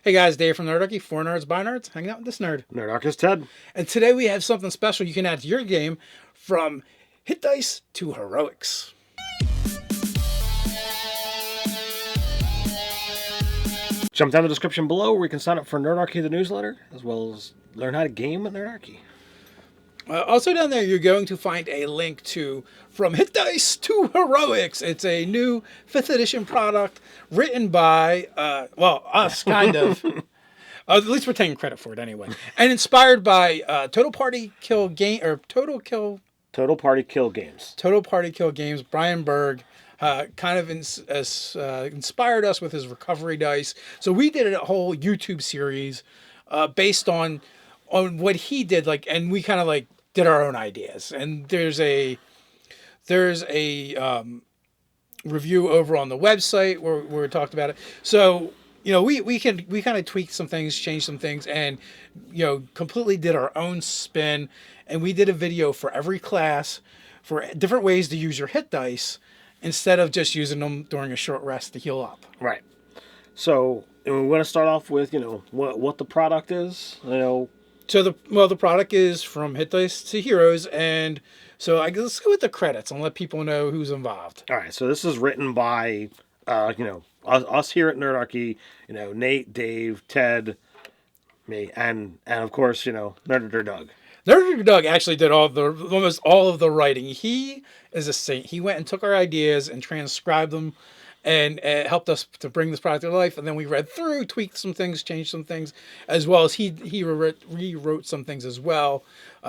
Hey guys, Dave from Nerdarchy, for nerds by nerds, hanging out with this nerd. Nerdarchy Ted. And today we have something special you can add to your game, from hit dice to heroics. Jump down the description below where you can sign up for Nerdarchy the newsletter, as well as learn how to game with Nerdarchy. Also down there, you're going to find a link to From Hit Dice to Heroics. It's a new 5th edition product written by, us, kind of. At least we're taking credit for it anyway. And inspired by Total Party Kill Total Party Kill Games. Brian Berg kind of inspired us with his recovery dice. So we did a whole YouTube series based on what he did, and we kind of did our own ideas. And there's a review over on the website where we talked about it. So we kind of tweaked some things, changed some things, and completely did our own spin. And we did a video for every class for different ways to use your hit dice instead of just using them during a short rest to heal up. Right. So we want to start off with what the product is. So the product is From Hit Dice to Heroes, and so I guess let's go with the credits and let people know who's involved. All right. So this is written by us here at Nerdarchy. Nate, Dave, Ted, me, and of course Nerder Doug. Nerder Doug actually did almost all of the writing. He is a saint. He went and took our ideas and transcribed them, and it helped us to bring this product to life. And then we read through, tweaked some things, changed some things, as well as he rewrote some things as well.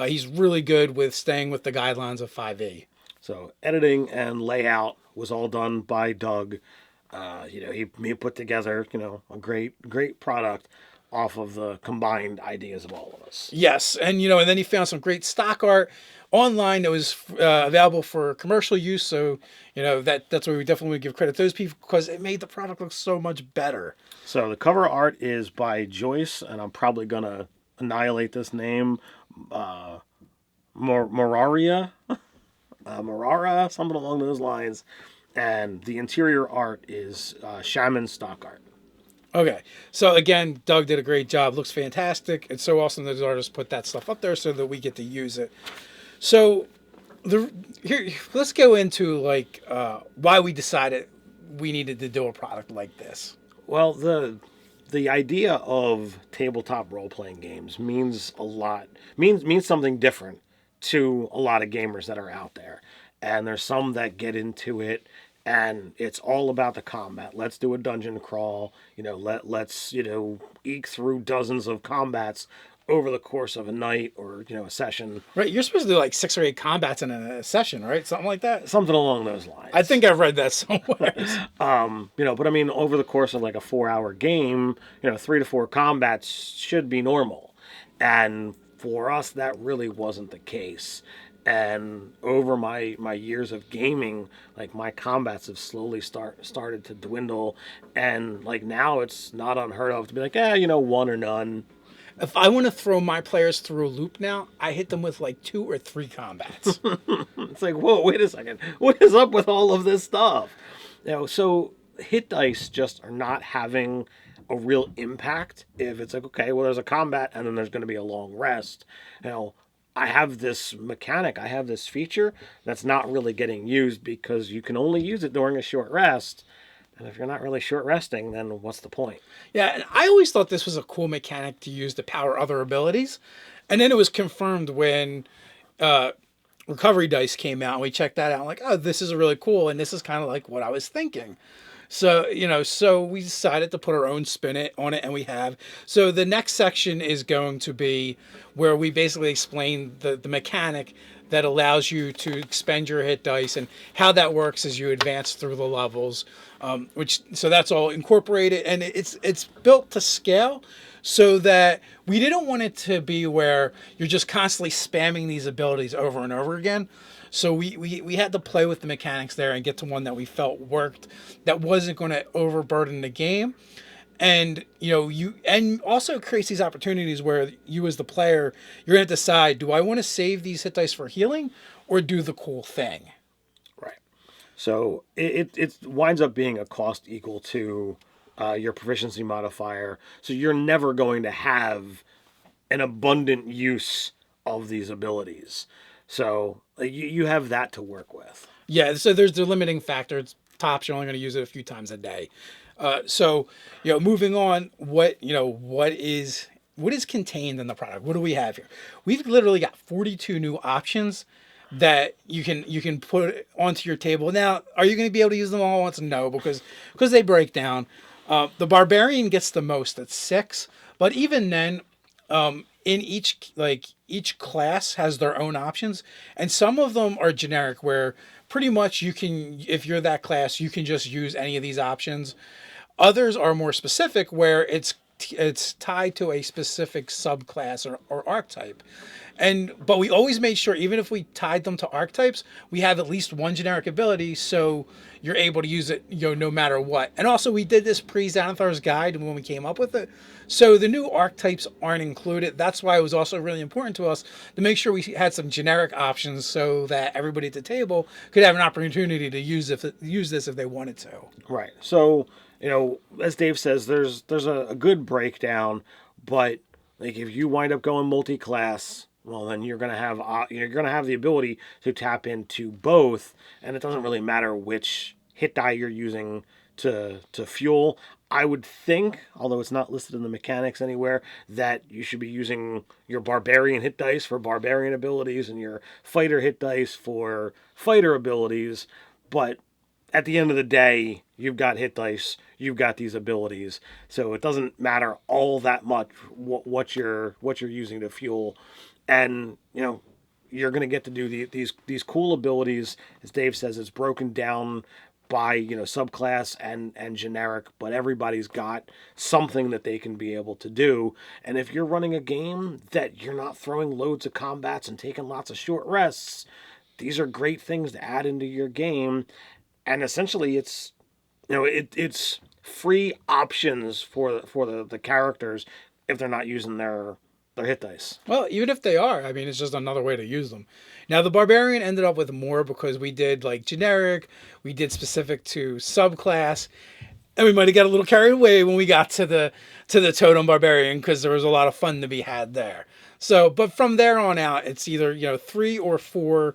He's really good with staying with the guidelines of 5e. So editing and layout was all done by Doug. He put together a great product off of the combined ideas of all of us. Yes, and and then he found some great stock art online that was available for commercial use. So that's where we definitely give credit to those people, because it made the product look so much better. So the cover art is by Joyce, and I'm probably gonna annihilate this name, Morara, something along those lines. And the interior art is Shaman stock art. Okay, so again, Doug did a great job. Looks fantastic. It's so awesome that the artists put that stuff up there so that we get to use it. So let's go into why we decided we needed to do a product like this. Well, the idea of tabletop role-playing games means a lot. Means something different to a lot of gamers that are out there. And there's some that get into it and it's all about the combat. Let's do a dungeon crawl. Let's eke through dozens of combats over the course of a night or a session. Right, you're supposed to do 6 or 8 combats in a session, right? Something like that. Something along those lines. I think I've read that somewhere. But I mean, over the course of a 4-hour game, 3 to 4 combats should be normal, and for us, that really wasn't the case. And over my years of gaming, my combats have slowly started to dwindle. And now it's not unheard of to be 1 or none. If I want to throw my players through a loop now, I hit them with 2 or 3 combats. It's whoa, wait a second. What is up with all of this stuff? So hit dice just are not having a real impact if it's okay, well, there's a combat and then there's going to be a long rest. I have this mechanic, I have this feature that's not really getting used because you can only use it during a short rest. And if you're not really short resting, then what's the point? Yeah, and I always thought this was a cool mechanic to use to power other abilities. And then it was confirmed when recovery dice came out and we checked that out. Oh, this is really cool. And this is kind of what I was thinking. So, so we decided to put our own spin on it, and we have. So the next section is going to be where we basically explain the mechanic that allows you to expend your hit dice and how that works as you advance through the levels. So that's all incorporated, and it's built to scale so that we didn't want it to be where you're just constantly spamming these abilities over and over again. So we had to play with the mechanics there and get to one that we felt worked, that wasn't going to overburden the game. And and also creates these opportunities where you as the player, you're going to decide, do I want to save these hit dice for healing or do the cool thing? Right. So it winds up being a cost equal to your proficiency modifier. So you're never going to have an abundant use of these abilities. So you have that to work with. Yeah, so there's the limiting factor. It's tops, you're only going to use it a few times a day. So, moving on, what is contained in the product? What do we have here? We've literally got 42 new options that you can put onto your table. Now, are you going to be able to use them all at once? No, because they break down. The barbarian gets the most at 6, but even then, in each class has their own options, and some of them are generic where pretty much you can, if you're that class, you can just use any of these options. Others are more specific where it's tied to a specific subclass or archetype. But we always made sure, even if we tied them to archetypes, we have at least one generic ability, so you're able to use it, no matter what. And also, we did this pre-Xanathar's Guide when we came up with it, so the new archetypes aren't included. That's why it was also really important to us to make sure we had some generic options, so that everybody at the table could have an opportunity to use this if they wanted to. Right. So, as Dave says, there's a good breakdown, but like if you wind up going multi-class, well, then you're gonna have the ability to tap into both, and it doesn't really matter which hit die you're using to fuel. I would think, although it's not listed in the mechanics anywhere, that you should be using your barbarian hit dice for barbarian abilities and your fighter hit dice for fighter abilities. But at the end of the day, you've got hit dice, you've got these abilities, so it doesn't matter all that much what you're using to fuel, and you're going to get to do these cool abilities. As Dave says, it's broken down by subclass and generic, but everybody's got something that they can be able to do. And if you're running a game that you're not throwing loads of combats and taking lots of short rests, these are great things to add into your game. And essentially, it's it's free options for the characters if they're not using their hit dice. Well, even if they are, I mean, it's just another way to use them. Now, the barbarian ended up with more because we did like generic, we did specific to subclass, and we might have got a little carried away when we got to the totem barbarian because there was a lot of fun to be had there. So, but from there on out, it's either 3 or 4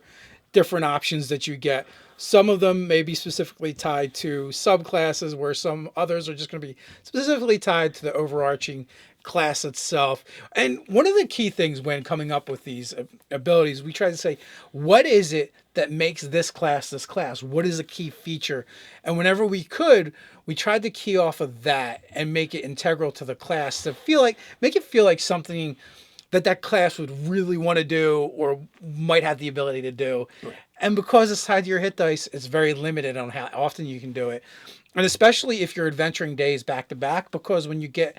different options that you get. Some of them may be specifically tied to subclasses, where some others are just going to be specifically tied to the overarching class itself. And one of the key things when coming up with these abilities, we try to say, what is it that makes this class this class? What is a key feature? And whenever we could, we tried to key off of that and make it integral to the class to make it feel like something that class would really want to do or might have the ability to do. Right. And because it's tied to your hit dice, it's very limited on how often you can do it. And especially if you're adventuring days back to back, because when you get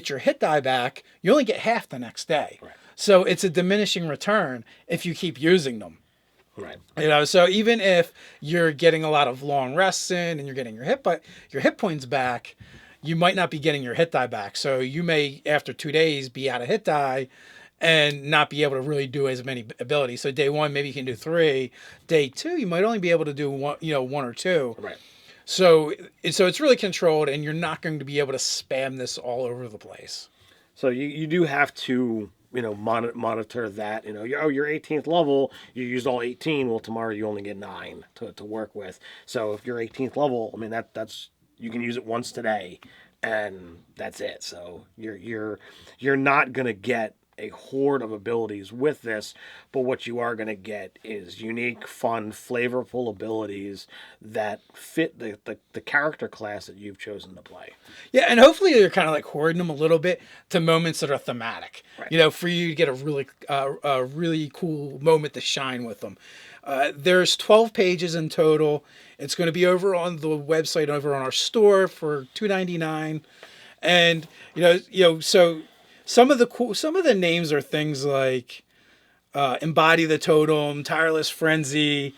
your hit die back, you only get half the next day. Right. So it's a diminishing return if you keep using them. Right. So even if you're getting a lot of long rests in and you're getting your hit points back, you might not be getting your hit die back. So you may, after 2 days, be out of hit die and not be able to really do as many abilities. So day 1, maybe you can do 3. Day 2, you might only be able to do 1 or 2. Right. So it's really controlled, and you're not going to be able to spam this all over the place. So you do have to monitor that. You're 18th level, you used all 18. Well, tomorrow you only get 9 to work with. So if you're 18th level, I mean that's you can use it once today, and that's it. So you're not gonna get a horde of abilities with this, but what you are going to get is unique, fun, flavorful abilities that fit the character class that you've chosen to play. Yeah, and hopefully you're kind of like hoarding them a little bit to moments that are thematic. Right. For you to get a really cool moment to shine with them. There's 12 pages in total. It's going to be over on the website, over on our store for $2.99, and so. Some of the names are things like Embody the Totem, Tireless Frenzy,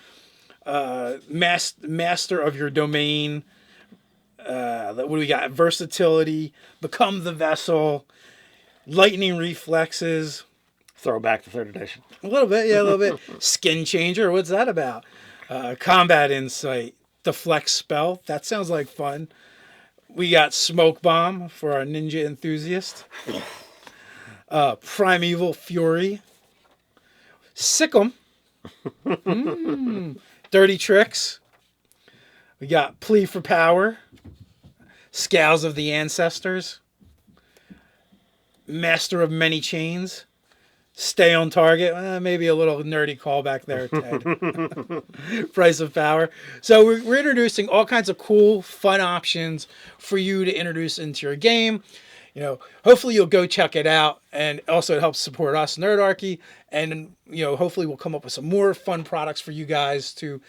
Master of Your Domain. What do we got? Versatility, Become the Vessel, Lightning Reflexes. Throwback to 3rd edition. A little bit, yeah, a little bit. Skin Changer, what's that about? Combat Insight, Deflect Spell. That sounds like fun. We got Smoke Bomb for our ninja enthusiast. Primeval Fury. Sick'em. Dirty Tricks. We got Plea for Power. Scowls of the Ancestors. Master of Many Chains. Stay on Target. Maybe a little nerdy callback there, Ted. Price of Power. So we're introducing all kinds of cool, fun options for you to introduce into your game. You know, hopefully you'll go check it out, and also it helps support us, Nerdarchy, and you know, hopefully we'll come up with some more fun products for you guys to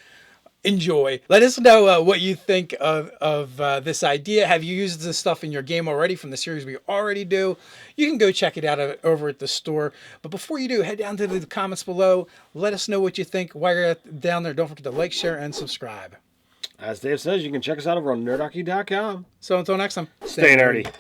enjoy. Let us know what you think of this idea. Have you used this stuff in your game already from the series we already do? You can go check it out over at the store. But before you do, head down to the comments below. Let us know what you think. While you're down there, don't forget to like, share, and subscribe. As Dave says, you can check us out over on nerdarchy.com. So until next time, Stay nerdy.